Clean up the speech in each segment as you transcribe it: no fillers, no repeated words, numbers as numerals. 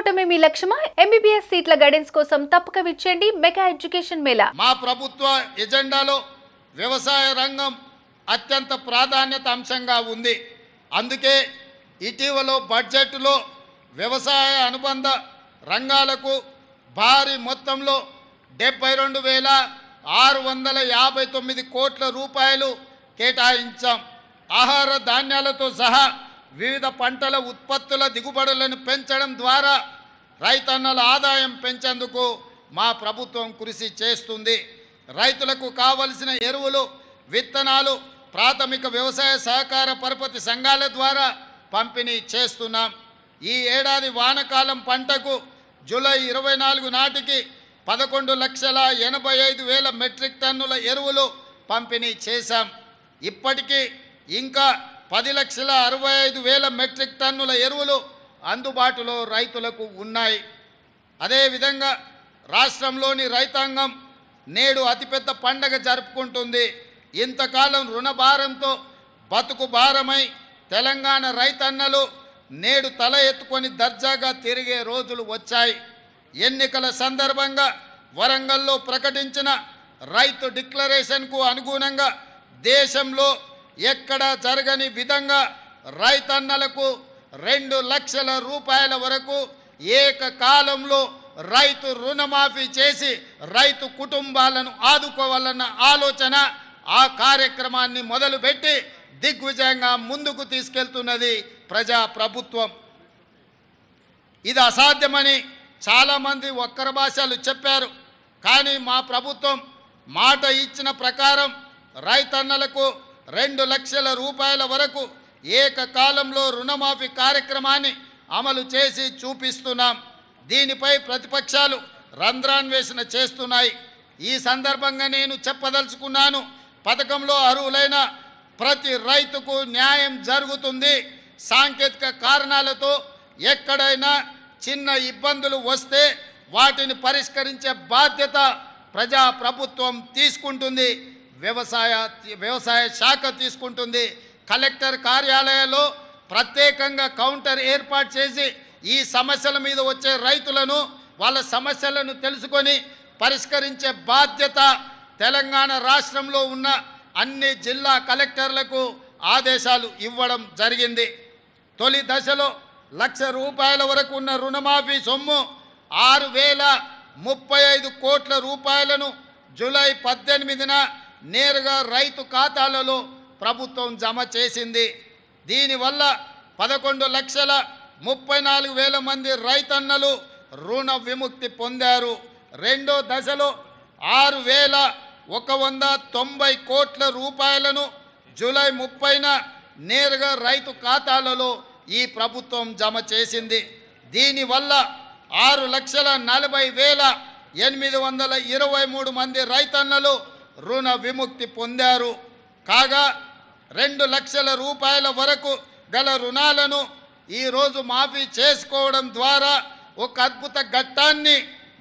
అవటమే మీ లక్ష్యమా? MBBS సీట్ల guidance కోసం తప్పక విచ్చేయండి మెగా ఎడ్యుకేషన్ మేళా. మా ప్రభుత్వ ఎజెండాలో వ్యవసాయ రంగం అత్యంత ప్రాధాన్యత అంశంగా ఉంది. అందుకే ఇటీవల బడ్జెట్లో వ్యవసాయ అనుబంధ రంగాలకు భారీ మొత్తంలో 72,659 కోట్ల రూపాయలు కేటాయించాం. ఆహార ధాన్యాలతో సహా వివిధ పంటల ఉత్పత్తుల దిగుబడులను పెంచడం ద్వారా రైతన్నల ఆదాయం పెంచేందుకు మా ప్రభుత్వం కృషి చేస్తుంది. రైతులకు కావలసిన ఎరువులు, విత్తనాలు ప్రాథమిక వ్యవసాయ సహకార పరపతి సంఘాల ద్వారా పంపిణీ చేస్తున్నాం. ఈ ఏడాది వానాకాలం పంటకు జూలై 24 నాటికి 11,85,000 మెట్రిక్ టన్నుల ఎరువులు పంపిణీ చేశాం. ఇప్పటికీ ఇంకా 10,65,000 మెట్రిక్ టన్నుల ఎరువులు అందుబాటులో రైతులకు ఉన్నాయి. అదేవిధంగా రాష్ట్రంలోని రైతాంగం నేడు అతిపెద్ద పండగ జరుపుకుంటుంది. ఇంతకాలం రుణభారంతో బతుకు భారమై తెలంగాణ రైతన్నలు నేడు తల ఎత్తుకొని దర్జాగా తిరిగే రోజులు వచ్చాయి. ఎన్నికల సందర్భంగా వరంగల్లో ప్రకటించిన రైతు డిక్లరేషన్కు అనుగుణంగా దేశంలో ఎక్కడా జరగని విధంగా రైతన్నలకు 2 లక్షల రూపాయల వరకు ఏకకాలంలో రైతు రుణమాఫీ చేసి రైతు కుటుంబాలను ఆదుకోవాలన్న ఆలోచన ఆ కార్యక్రమాన్ని మొదలుపెట్టి దిగ్విజయంగా ముందుకు తీసుకెళ్తున్నది ప్రజా ప్రభుత్వం. ఇది అసాధ్యమని చాలామంది వక్ర భాషలు చెప్పారు. కానీ మా ప్రభుత్వం మాట ఇచ్చిన ప్రకారం రైతన్నలకు 2 లక్షల రూపాయల వరకు ఏకకాలంలో రుణమాఫీ కార్యక్రమాన్ని అమలు చేసి చూపిస్తున్నాం. దీనిపై ప్రతిపక్షాలు రంధ్రాన్వేషణ చేస్తున్నాయి. ఈ సందర్భంగా నేను చెప్పదలుచుకున్నాను, పథకంలో అర్హులైన ప్రతి రైతుకు న్యాయం జరుగుతుంది. సాంకేతిక కారణాలతో ఎక్కడైనా చిన్న ఇబ్బందులు వస్తే వాటిని పరిష్కరించే బాధ్యత ప్రజా ప్రభుత్వం తీసుకుంటుంది, వ్యవసాయ శాఖ తీసుకుంటుంది. కలెక్టర్ కార్యాలయాల్లో ప్రత్యేకంగా కౌంటర్ ఏర్పాటు చేసి ఈ సమస్యల మీద వచ్చే రైతులను వాళ్ళ సమస్యలను తెలుసుకొని పరిష్కరించే బాధ్యత తెలంగాణ రాష్ట్రంలో ఉన్న అన్ని జిల్లా కలెక్టర్లకు ఆదేశాలు ఇవ్వడం జరిగింది. తొలి దశలో 1,00,000 రూపాయల వరకు ఉన్న రుణమాఫీ సొమ్ము 6,035 కోట్ల రూపాయలను జూలై 18న నేరుగా రైతు ఖాతాలలో ప్రభుత్వం జమ చేసింది. దీనివల్ల 11,34,000 మంది రైతన్నలు రుణ విముక్తి పొందారు. రెండో దశలో 6,190 కోట్ల రూపాయలను జూలై 30న నేరుగా రైతు ఖాతాలలో ఈ ప్రభుత్వం జమ చేసింది. దీనివల్ల 6,40,823 మంది రైతన్నలు రుణ విముక్తి పొందారు. కాగా 2 లక్షల రూపాయల వరకు గల రుణాలను ఈరోజు మాఫీ చేసుకోవడం ద్వారా ఒక అద్భుత ఘట్టాన్ని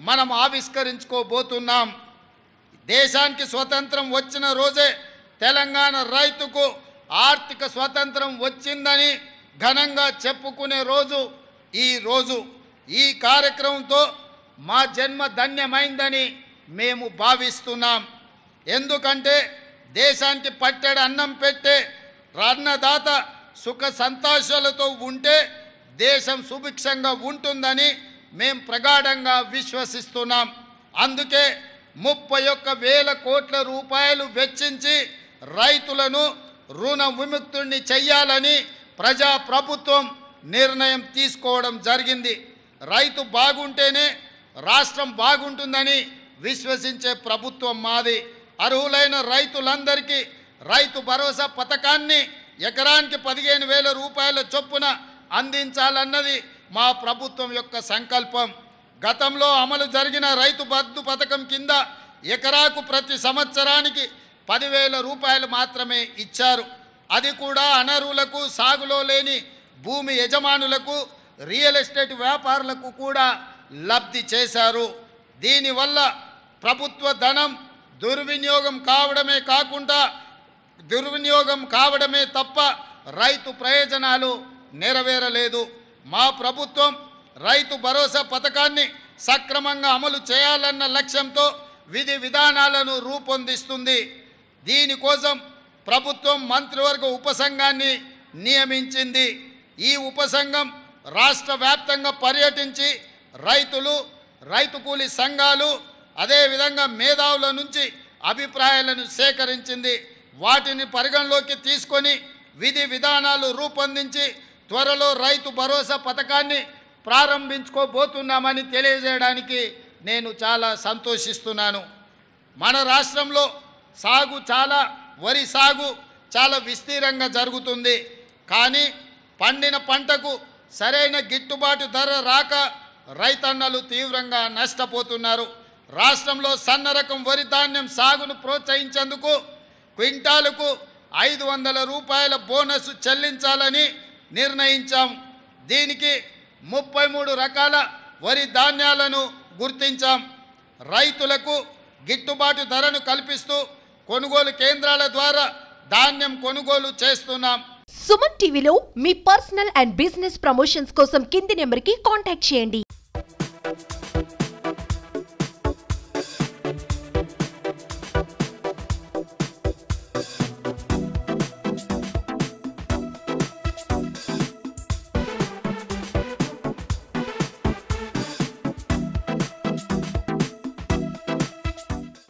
మనం ఆవిష్కరించుకోబోతున్నాం. దేశానికి స్వతంత్రం వచ్చిన రోజే తెలంగాణ రైతుకు ఆర్థిక స్వతంత్రం వచ్చిందని ఘనంగా చెప్పుకునే రోజు ఈ రోజు. ఈ కార్యక్రమంతో మా జన్మ ధన్యమైందని మేము భావిస్తున్నాం. ఎందుకంటే దేశానికి పట్టెడు అన్నం పెట్టే అన్నదాత సుఖ సంతోషాలతో ఉంటే దేశం సుభిక్షంగా ఉంటుందని మేము ప్రగాఢంగా విశ్వసిస్తున్నాం. అందుకే 31,000 కోట్ల రూపాయలు వెచ్చించి రైతులను రుణ విముక్తుల్ని చెయ్యాలని ప్రజా ప్రభుత్వం నిర్ణయం తీసుకోవడం జరిగింది. రైతు బాగుంటేనే రాష్ట్రం బాగుంటుందని విశ్వసించే ప్రభుత్వం మాది. అర్హులైన రైతులందరికీ రైతు భరోసా పథకాన్ని ఎకరానికి 15,000 రూపాయల చొప్పున అందించాలన్నది మా ప్రభుత్వం యొక్క సంకల్పం. గతంలో అమలు జరిగిన రైతు బంధు పథకం కింద ఎకరాకు ప్రతి సంవత్సరానికి 10,000 రూపాయలు మాత్రమే ఇచ్చారు. అది కూడా అనర్హులకు, సాగులో లేని భూమి యజమానులకు, రియల్ ఎస్టేట్ వ్యాపారులకు కూడా లబ్ధి చేశారు. దీనివల్ల ప్రభుత్వ ధనం దుర్వినియోగం కావడమే తప్ప రైతు ప్రయోజనాలు నెరవేరలేదు. మా ప్రభుత్వం రైతు భరోసా పథకాన్ని సక్రమంగా అమలు చేయాలన్న లక్ష్యంతో విధి విధానాలను రూపొందిస్తుంది. దీనికోసం ప్రభుత్వం మంత్రివర్గ ఉపసంఘాన్ని నియమించింది. ఈ ఉపసంఘం రాష్ట్ర వ్యాప్తంగా పర్యటించి రైతులు, రైతు కూలీ సంఘాలు, అదేవిధంగా మేధావుల నుంచి అభిప్రాయాలను సేకరించింది. వాటిని పరిగణలోకి తీసుకొని విధి విధానాలు రూపొందించి త్వరలో రైతు భరోసా పథకాన్ని ప్రారంభించుకోబోతున్నామని తెలియజేయడానికి నేను చాలా సంతోషిస్తున్నాను. మన రాష్ట్రంలో వరి సాగు చాలా విస్తీర్ణంగా జరుగుతుంది. కానీ పండిన పంటకు సరైన గిట్టుబాటు ధర రాక రైతన్నలు తీవ్రంగా నష్టపోతున్నారు. రాష్ట్రంలో సన్న రకం వరి ధాన్యం సాగును ప్రోత్సహించేందుకు క్వింటాలుకు 500 రూపాయల బోనస్ చెల్లించాలని నిర్ణయించాం. దీనికి 33 రకాల వరి ధాన్యాలను గుర్తించాం. రైతులకు గిట్టుబాటు ధరను కల్పిస్తూ కొనుగోలు కేంద్రాల ద్వారా ధాన్యం కొనుగోలు చేస్తున్నాం. సుమన్ టీవీలో మీ పర్సనల్ అండ్ బిజినెస్ ప్రమోషన్స్ కోసం కింది నెంబర్కి కాంటాక్ట్ చేయండి.